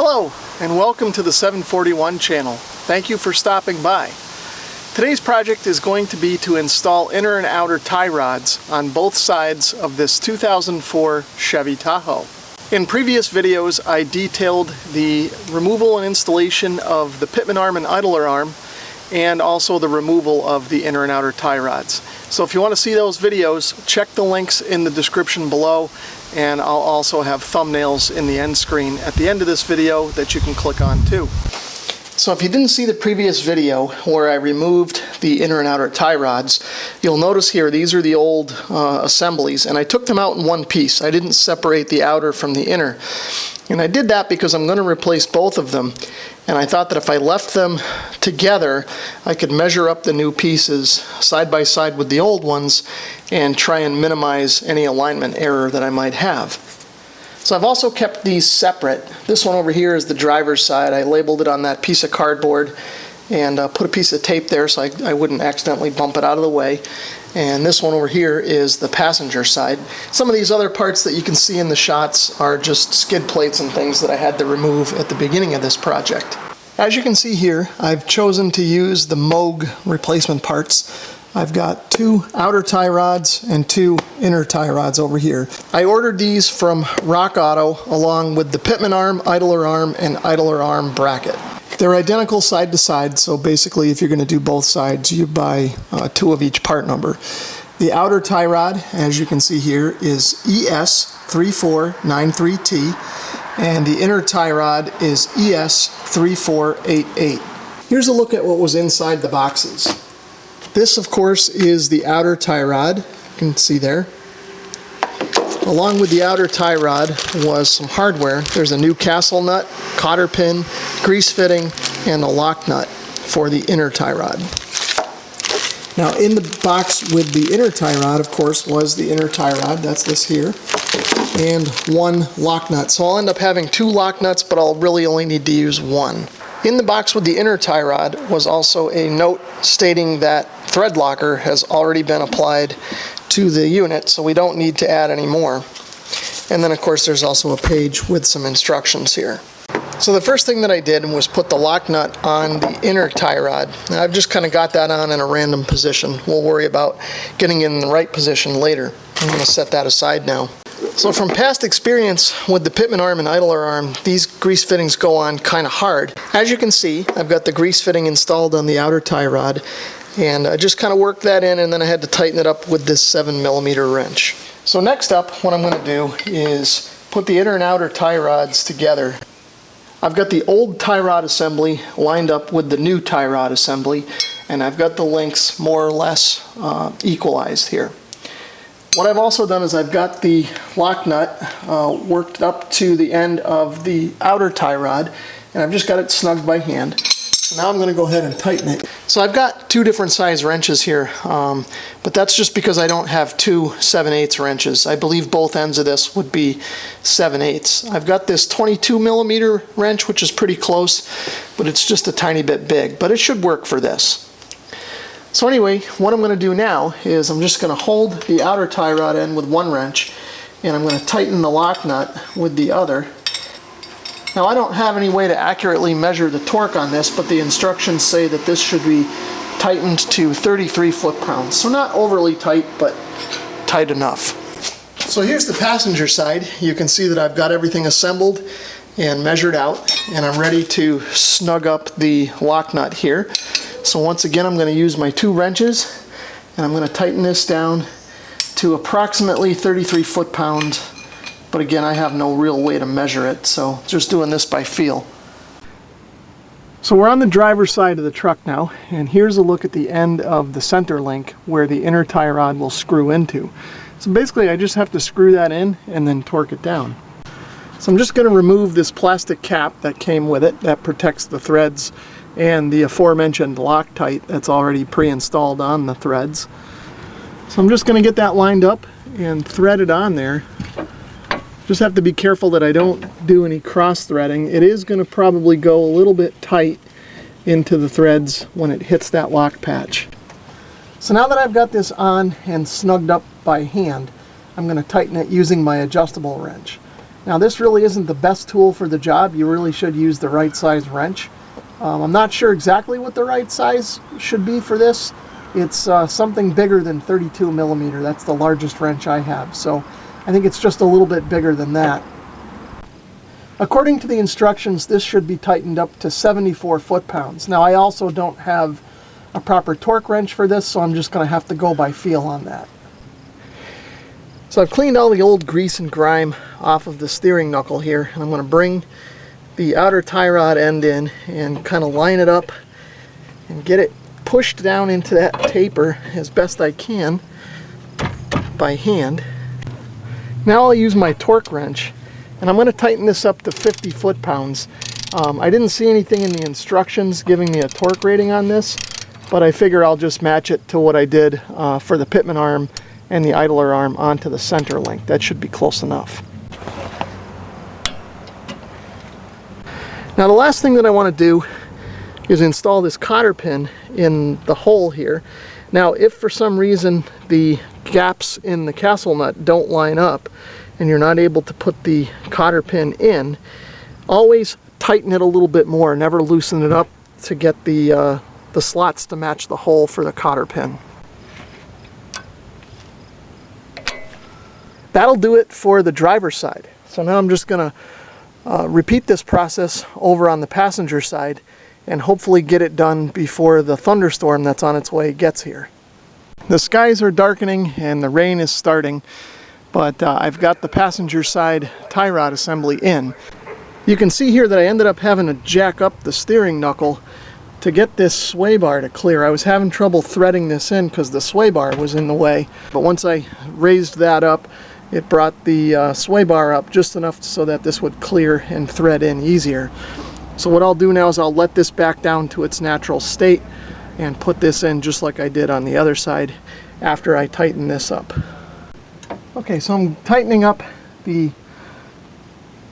Hello and welcome to the 741 channel. Thank you for stopping by. Today's project is going to be to install inner and outer tie rods on both sides of this 2004 Chevy Tahoe. In previous videos I detailed the removal and installation of the pitman arm and idler arm and also the removal of the inner and outer tie rods. So if you want to see those videos, check the links in the description below, and I'll also have thumbnails in the end screen at the end of this video that you can click on too. So if you didn't see the previous video where I removed the inner and outer tie rods, you'll notice here these are the old assemblies, and I took them out in one piece. I didn't separate the outer from the inner. And I did that because I'm going to replace both of them, and I thought that if I left them together I could measure up the new pieces side by side with the old ones and try and minimize any alignment error that I might have. So I've also kept these separate. This one over here is the driver's side. I labeled it on that piece of cardboard and put a piece of tape there so I wouldn't accidentally bump it out of the way. And this one over here is the passenger side. Some of these other parts that you can see in the shots are just skid plates and things that I had to remove at the beginning of this project. As you can see here, I've chosen to use the Moog replacement parts. I've got 2 outer tie rods and 2 inner tie rods over here. I ordered these from Rock Auto along with the pitman arm, idler arm bracket. They're identical side to side, so basically if you're going to do both sides you buy 2 of each part number. The outer tie rod, as you can see here, is ES3493T, and the inner tie rod is ES3488. Here's a look at what was inside the boxes. This, of course, is the outer tie rod, you can see there. Along with the outer tie rod was some hardware. There's a new castle nut, cotter pin, grease fitting, and a lock nut for the inner tie rod. Now in the box with the inner tie rod, of course, was the inner tie rod, that's this here, and 1 lock nut. So I'll end up having 2 lock nuts, but I'll really only need to use 1. In the box with the inner tie rod was also a note stating that thread locker has already been applied to the unit, so we don't need to add any more. And then of course there's also a page with some instructions here. So the first thing that I did was put the lock nut on the inner tie rod. Now I've just kind of got that on in a random position. We'll worry about getting in the right position later. I'm going to set that aside now. So from past experience with the pitman arm and idler arm, these grease fittings go on kind of hard. As you can see, I've got the grease fitting installed on the outer tie rod, and I just kind of worked that in, and then I had to tighten it up with this 7mm wrench. So next up, what I'm going to do is put the inner and outer tie rods together. I've got the old tie rod assembly lined up with the new tie rod assembly, and I've got the links more or less equalized here. What I've also done is I've got the lock nut worked up to the end of the outer tie rod, and I've just got it snugged by hand. So now I'm going to go ahead and tighten it. So I've got 2 different size wrenches here, but that's just because I don't have 2 7/8 wrenches. I believe both ends of this would be 7/8. I've got this 22mm wrench, which is pretty close, but it's just a tiny bit big, but it should work for this. So anyway, what I'm going to do now is I'm just going to hold the outer tie rod end with 1 wrench, and I'm going to tighten the lock nut with the other. Now I don't have any way to accurately measure the torque on this, but the instructions say that this should be tightened to 33 foot-pounds. So not overly tight, but tight enough. So here's the passenger side. You can see that I've got everything assembled and measured out, and I'm ready to snug up the lock nut here. So once again I'm going to use my 2 wrenches, and I'm going to tighten this down to approximately 33 foot-pounds. But again, I have no real way to measure it, so just doing this by feel. So we're on the driver's side of the truck now, and here's a look at the end of the center link where the inner tie rod will screw into. So basically I just have to screw that in and then torque it down. So I'm just going to remove this plastic cap that came with it that protects the threads and the aforementioned Loctite that's already pre-installed on the threads. So I'm just going to get that lined up and thread it on there. Just have to be careful that I don't do any cross threading. It is going to probably go a little bit tight into the threads when it hits that lock patch. So now that I've got this on and snugged up by hand, I'm going to tighten it using my adjustable wrench. Now this really isn't the best tool for the job. You really should use the right size wrench. I'm not sure exactly what the right size should be for this. It's something bigger than 32 millimeter. That's the largest wrench I have. So I think it's just a little bit bigger than that. According to the instructions, this should be tightened up to 74 foot-pounds. Now I also don't have a proper torque wrench for this, so I'm just going to have to go by feel on that. So I've cleaned all the old grease and grime off of the steering knuckle here, and I'm going to bring the outer tie rod end in and kind of line it up and get it pushed down into that taper as best I can by hand. Now I'll use my torque wrench, and I'm going to tighten this up to 50 foot-pounds. I didn't see anything in the instructions giving me a torque rating on this, but I figure I'll just match it to what I did for the pitman arm and the idler arm onto the center link. That should be close enough. Now the last thing that I want to do is install this cotter pin in the hole here. Now if for some reason the gaps in the castle nut don't line up and you're not able to put the cotter pin in, always tighten it a little bit more. Never loosen it up to get the slots to match the hole for the cotter pin. That'll do it for the driver's side. So now I'm just going to repeat this process over on the passenger side and hopefully get it done before the thunderstorm that's on its way gets here. The skies are darkening and the rain is starting, but I've got the passenger side tie rod assembly in. You can see here that I ended up having to jack up the steering knuckle to get this sway bar to clear. I was having trouble threading this in because the sway bar was in the way, but once I raised that up, it brought the sway bar up just enough so that this would clear and thread in easier. So what I'll do now is I'll let this back down to its natural state and put this in just like I did on the other side after I tighten this up. Okay, so I'm tightening up the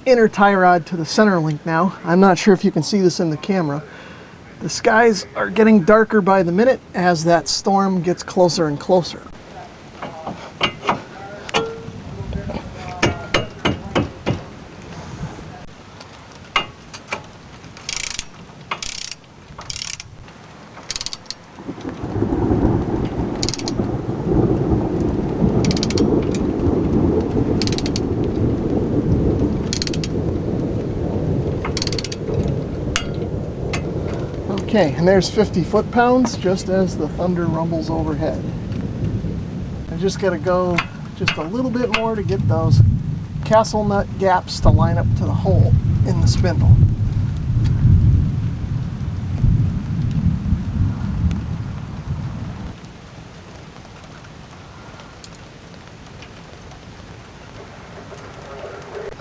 inner tie rod to the center link now. I'm not sure if you can see this in the camera. The skies are getting darker by the minute as that storm gets closer and closer. Okay, and there's 50 foot-pounds just as the thunder rumbles overhead. I just got to go just a little bit more to get those castle nut gaps to line up to the hole in the spindle.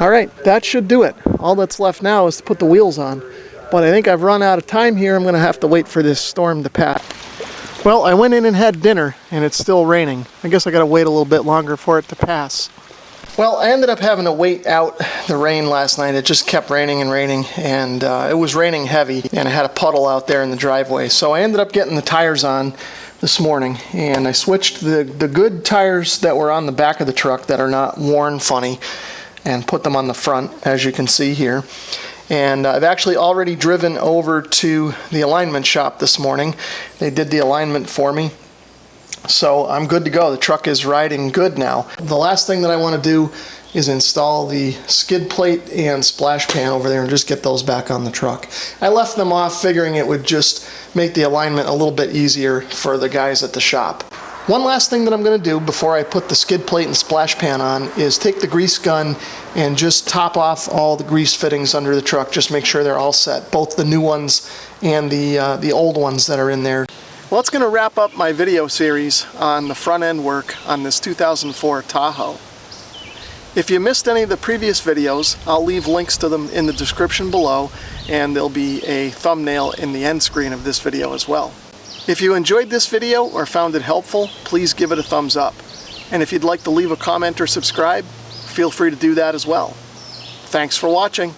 Alright, that should do it. All that's left now is to put the wheels on. But I think I've run out of time here. I'm going to have to wait for this storm to pass. Well, I went in and had dinner, and it's still raining. I guess I got to wait a little bit longer for it to pass. Well, I ended up having to wait out the rain last night. It just kept raining and raining, and it was raining heavy, and I had a puddle out there in the driveway. So I ended up getting the tires on this morning, and I switched the good tires that were on the back of the truck that are not worn funny and put them on the front, as you can see here. And I've actually already driven over to the alignment shop this morning. They did the alignment for me. So I'm good to go. The truck is riding good now. The last thing that I want to do is install the skid plate and splash pan over there and just get those back on the truck. I left them off figuring it would just make the alignment a little bit easier for the guys at the shop. One last thing that I'm going to do before I put the skid plate and splash pan on is take the grease gun and just top off all the grease fittings under the truck. Just make sure they're all set, both the new ones and the old ones that are in there. Well, that's going to wrap up my video series on the front end work on this 2004 Tahoe. If you missed any of the previous videos, I'll leave links to them in the description below, and there'll be a thumbnail in the end screen of this video as well. If you enjoyed this video or found it helpful, please give it a thumbs up. And if you'd like to leave a comment or subscribe, feel free to do that as well. Thanks for watching.